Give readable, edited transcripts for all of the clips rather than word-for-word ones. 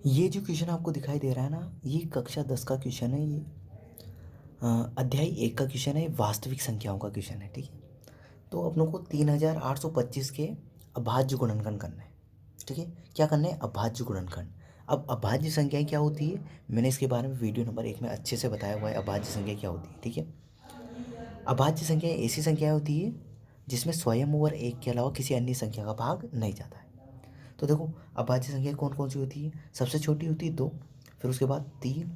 ये जो क्वेश्चन आपको दिखाई दे रहा है ना, ये कक्षा 10 का क्वेश्चन है। ये अध्याय 1 का क्वेश्चन है, वास्तविक संख्याओं का क्वेश्चन है। ठीक है, तो अपनों को 3825 के अभाज्य गुणनखंड करना है। ठीक है, क्या करना है? अभाज्य गुणनखंड। अब अभाज्य संख्याएं क्या होती है, मैंने इसके बारे में वीडियो नंबर 1 में अच्छे से बताया हुआ है अभाज्य संख्या क्या होती है। ठीक है, अभाज्य संख्याएं ऐसी संख्या होती है जिसमें स्वयं ओवर 1 के अलावा किसी अन्य संख्या का भाग नहीं जाता है। तो देखो, अभाज्य संख्या कौन कौन सी होती है? सबसे छोटी होती है 2, फिर उसके बाद 3,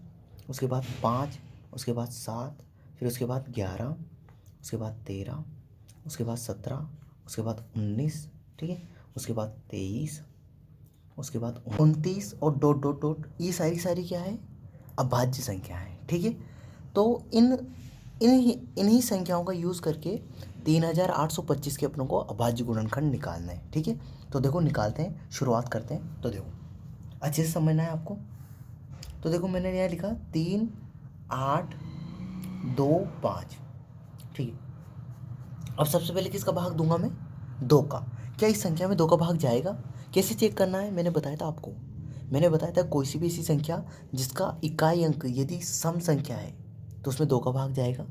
उसके बाद 5, उसके बाद 7, फिर उसके बाद 11, उसके बाद 13, उसके बाद 17, उसके बाद 19, ठीक है, उसके बाद 23, उसके बाद 29 और डॉट डॉट डॉट, ये सारी क्या है? अभाज्य संख्या है। ठीक है, तो इन्हीं संख्याओं का यूज़ करके 3825 के अपनों को अभाज्य गुणनखंड निकालना है। ठीक है, तो देखो निकालते हैं, शुरुआत करते हैं। तो देखो अच्छे से समझना है आपको। तो देखो मैंने यहाँ लिखा 3, 8, 2, 5। ठीक है, अब सबसे पहले किसका भाग दूंगा मैं? 2 का। क्या इस संख्या में 2 का भाग जाएगा? कैसे चेक करना है? मैंने बताया था आपको। मैंने बताया था कोई सी भी ऐसी संख्या जिसका इकाई अंक यदि सम संख्या है तो उसमें 2 का भाग जाएगा,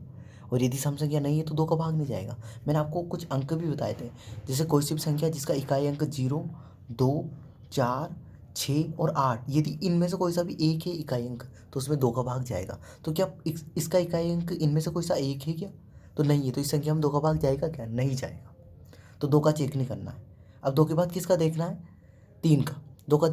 और यदि सम संख्या नहीं है तो 2 का भाग नहीं जाएगा। मैंने आपको कुछ अंक भी बताए थे, जैसे कोई सी भी संख्या जिसका इकाई अंक 0, 2, 4, 6 और 8, यदि इनमें से कोई सा भी एक है इकाई अंक तो उसमें 2 का भाग जाएगा। तो क्या इसका इकाई अंक इनमें से कोई सा एक है क्या? तो नहीं है, तो इस संख्या में 2 का भाग जाएगा क्या? नहीं जाएगा। तो 2 का चेक नहीं करना है। अब 2 के बाद किसका देखना है? 3 का। 2 का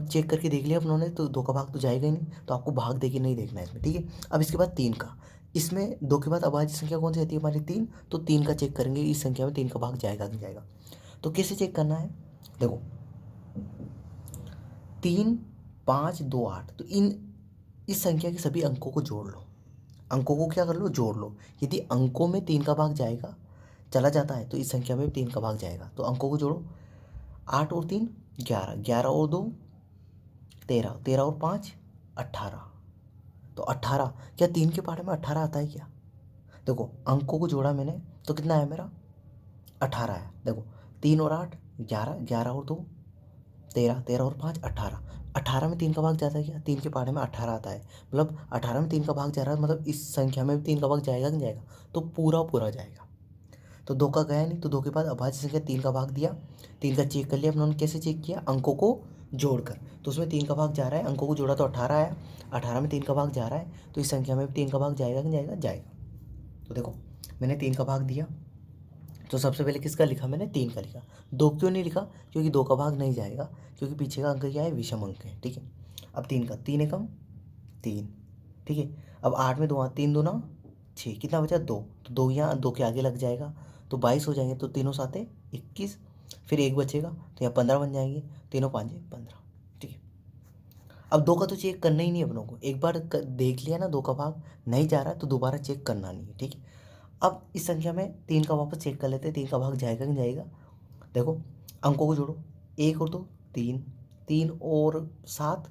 चेक करके देख लिया अपनों ने, तो 2 का भाग तो जाएगा ही नहीं, तो आपको भाग दे के नहीं देखना है इसमें। ठीक है, अब इसके बाद 3 का। इसमें 2 के बाद अभाज्य संख्या कौन सी आती है हमारी? 3। तो 3 का चेक करेंगे, इस संख्या में 3 का भाग जाएगा कि नहीं जाएगा। तो कैसे चेक करना है? देखो 3, 5, 2, 8, तो इस संख्या के सभी अंकों को जोड़ लो। अंकों को क्या कर लो? जोड़ लो। यदि अंकों में 3 का भाग जाएगा, चला जाता है, तो इस संख्या में भी 3 का भाग जाएगा। तो अंकों को जोड़ो। 8 और 3 11, 11 और 2 13, 13 और 5 18। तो 18, क्या 3 के पहाड़े में 18 आता है क्या? देखो अंकों को जोड़ा मैंने तो कितना आया मेरा? 18 आया। देखो 3 और 8 11, 11 और 2 13, 13 और 5 18। 18 में 3 का भाग जाता है क्या? 3 के पहाड़े में 18 आता है, मतलब 18 में 3 का भाग जा रहा है, मतलब इस संख्या में भी 3 का भाग जाएगा कि नहीं जाएगा? तो पूरा पूरा जाएगा। तो 2 का गया नहीं, तो 2 के बाद अभाज्य संख्या 3 का भाग दिया। 3 का चेक कर लिया अपने। कैसे चेक किया? अंकों को जोड़कर। तो उसमें 3 का भाग जा रहा है, अंकों को जोड़ा तो 18 आया। 18 में 3 का भाग जा रहा है, तो इस संख्या में भी 3 का भाग जाएगा कि नहीं जाएगा? जाएगा। तो देखो मैंने 3 का भाग दिया, तो सबसे पहले किसका लिखा मैंने? 3 का लिखा। 2 क्यों नहीं लिखा? क्योंकि 2 का भाग नहीं जाएगा, क्योंकि पीछे का अंक क्या है? विषम अंक है। ठीक है, अब 3 का, 3 एकम 3। ठीक है, अब 8 में 2, 3 दूना 6, कितना बचा? 2। तो 2 यहाँ 2 के आगे लग जाएगा, तो 22 हो जाएंगे। तो तीनों साते 21, फिर 1 बचेगा, तो यहाँ 15 बन जाएंगे। तीनों पाँचे 15। ठीक है, अब 2 का तो चेक करना ही नहीं अपनों को। एक बार देख लिया ना 2 का भाग नहीं जा रहा है, तो दोबारा चेक करना नहीं है। ठीक है, अब इस संख्या में 3 का वापस चेक कर लेते हैं, 3 का भाग जाएगा कि नहीं जाएगा। देखो अंकों को जोड़ो। 1 और 2 3, 3 और 7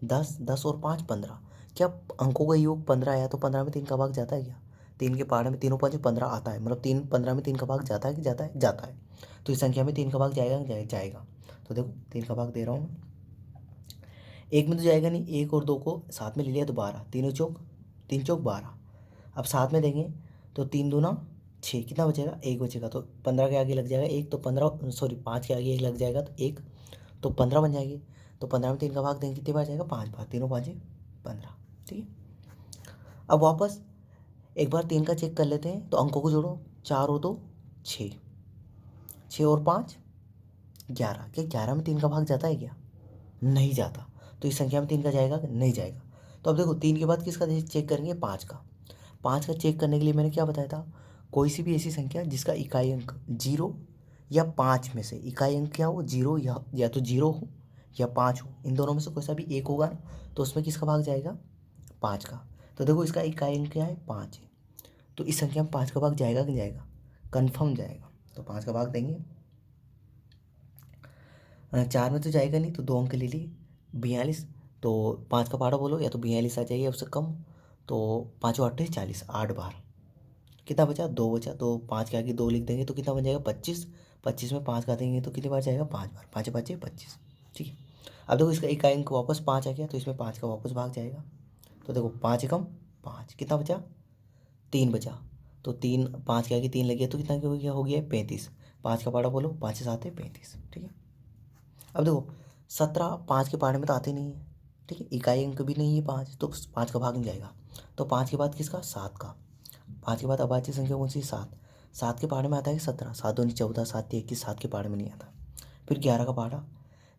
10, 10 और 5 15। क्या अंकों का योग 15 आया, तो 15 में 3 का भाग जाता है क्या? 3 के पहाड़े में तीनों 5 15 आता है, मतलब 15 में 3 का भाग जाता है कि जाता है? जाता है। तो इस संख्या में 3 का भाग जाएगा कि जाएगा। तो देखो 3 का भाग दे रहा हूँ मैं। 1 में तो जाएगा नहीं, 1 और 2 को साथ में ले लिया तो 12, तीनों चौक 3 चौक 12। अब साथ में देंगे तो 3 दूना 6, कितना बचेगा? 1 बचेगा। तो 15 के आगे लग जाएगा 1, तो 15 सॉरी 5 के आगे 1 लग जाएगा तो 1, तो 15 बन जाएगी। तो 15 में 3 का भाग देंगे, कितनी बार जाएगा? 5 बार। तीनों 5 15। ठीक है, अब वापस एक बार 3 का चेक कर लेते हैं, तो अंकों को जोड़ो। 4 और 2 6, 6 और 5 11। क्या 11 में 3 का भाग जाता है क्या? नहीं जाता। तो इस संख्या में 3 का जाएगा कि नहीं जाएगा? तो अब देखो 3 के बाद किसका चेक करेंगे? 5 का। 5 का चेक करने के लिए मैंने क्या बताया था? कोई सी भी ऐसी संख्या जिसका इकाई अंक 0 या 5 में से इकाई अंक क्या हो? 0 या तो 0 हो या 5 हो, इन दोनों में से कोई सा भी एक होगा ना, तो उसमें किसका भाग जाएगा? 5 का। तो देखो इसका इकाई अंक क्या है? 5 है, तो इस संख्या में 5 का भाग जाएगा कि नहीं जाएगा? कन्फर्म जाएगा। तो 5 का भाग देंगे। 4 में तो जाएगा नहीं, तो 2 अंक ले लिए 42। तो 5 का पहाड़ा बोलो, या तो 42 आ जाइए उससे कम। तो 5 और 8 40, 8 बार। कितना बचा? 2 बचा। तो 5 के आगे 2 लिख देंगे तो कितना बन जाएगा? 25। 25 में 5 का देंगे तो कितनी बार जाएगा? 5 बार। 5 5 25। ठीक है, अब देखो इसका इकाई अंक वापस 5 आ गया, तो इसमें 5 का वापस भाग जाएगा। तो देखो 5 एकम 5, कितना बचा? 3 बचा। तो 3, 5 के आगे 3 लग गया तो कितना हो गया 35। 5 का पाड़ा बोलो, 5 से 7 है 35, ठीक है। अब देखो 17 5 के पहाड़े में तो आते नहीं है, ठीक है, इकाई अंक भी नहीं है 5, तो 5 का भाग नहीं जाएगा। तो 5 के बाद किसका? 7 का। 5 के बाद अभाज्य संख्या कौन सी? 7। 7 के पहाड़े में आता है 17, 7 दूनी 14, 7 तीन 21, 7 के पहाड़े में नहीं आता। फिर 11 का पहाड़ा,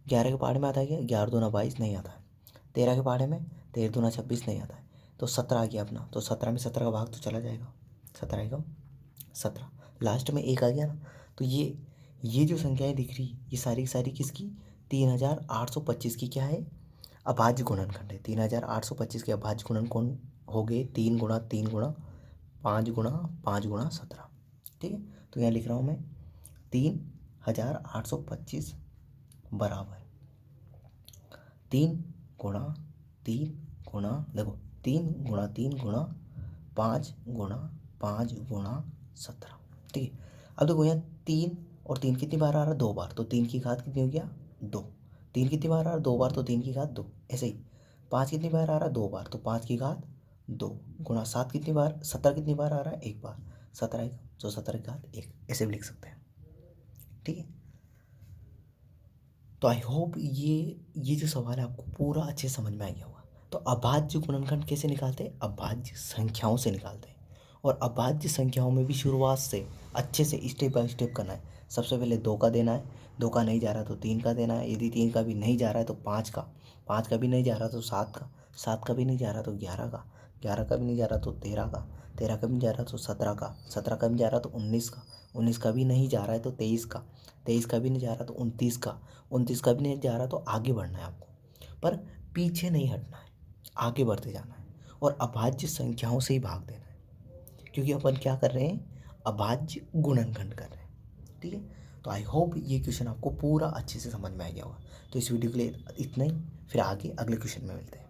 11 के पहाड़े में आता है क्या? 11 दूना 22 नहीं आता है। 13 के पहाड़े में 13 दूना 26 नहीं आता है। तो 17 आ गया अपना, तो 17 में 17 का भाग तो चला जाएगा, 17 एकम 17, लास्ट में 1 आ गया ना। तो ये जो संख्याएं दिख रही ये सारी की सारी किसकी? 3825 की क्या है? अभाज्य गुणनखंड है। 3825 के अभाज्य गुणन कौन हो गए? 3 गुणा 3 गुणा 5 गुणा 5 गुणा 17, ठीक है। तो यहाँ लिख रहा हूँ मैं 3825 बराबर 3 गुणा 3 गुणा, देखो 3 गुणा 3 गुणा 5 गुणा 5 गुणा 17, ठीक है। अब देखो यहाँ 3 और 3 कितनी बार आ रहा है? 2 बार, तो 3 की घात कितनी हो गया? 2। 3 कितनी बार आ रहा है? 2 बार, तो 3 की घात 2। ऐसे ही 5 कितनी बार आ रहा है? 2 बार, तो 5 की घात 2 गुणा 7 कितनी बार? 17 कितनी बार आ रहा है? 1 बार, 17 तो 17 की घात 1, ऐसे भी लिख सकते हैं, ठीक है। तो आई होप ये जो सवाल है आपको पूरा अच्छे से समझ में आ गया होगा। तो अभाज्य गुणनखंड कैसे निकालते हैं? अभाज्य संख्याओं से निकालते हैं। और अभाज्य संख्याओं में भी शुरुआत से अच्छे से स्टेप बाय स्टेप करना है। सबसे पहले 2 का देना है, 2 का नहीं जा रहा तो 3 का देना है, यदि 3 का भी नहीं जा रहा है तो 5 का, 5 का भी नहीं जा रहा तो 7 का, 7 का भी नहीं जा रहा तो 11 का, 11 का भी नहीं जा रहा तो 13 का, 13 का भी नहीं जा रहा तो 17 का, 17 का भी जा रहा तो 19 का, 19 का भी नहीं जा रहा है तो 23 का, 23 का भी नहीं जा रहा तो 29 का, 29 का भी नहीं जा रहा तो आगे बढ़ना है आपको, पर पीछे नहीं हटना है, आगे बढ़ते जाना है और अभाज्य संख्याओं से ही भाग देना है, क्योंकि अपन क्या कर रहे हैं? अभाज्य गुणनखंड कर रहे हैं, ठीक है। तो आई होप ये क्वेश्चन आपको पूरा अच्छे से समझ में आ गया होगा। तो इस वीडियो के लिए इतना ही, फिर आगे अगले क्वेश्चन में मिलते हैं।